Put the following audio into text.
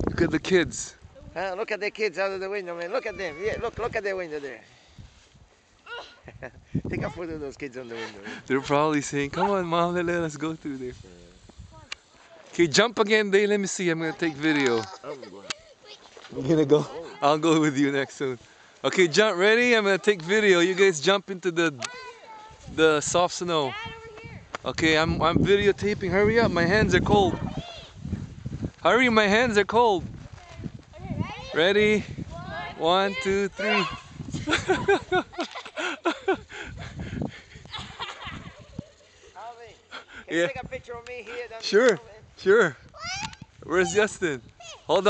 Look at the kids. Look at the kids out of the window, man. Look at them. Yeah, look at the window there. Take a photo of those kids on the window. They're probably saying, come on, Mom, let us go through there. Okay, jump again, Dave. Let me see. I'm going to take video. I'm going to go. I'll go with you next soon. Okay, jump. Ready? I'm going to take video. You guys jump into the soft snow. Okay, I'm videotaping. Hurry up. My hands are cold. Hurry, my hands are cold. Ready? 1, 2, 3. Can you take a picture of me here? Sure, sure. Where's Justin? Hold on.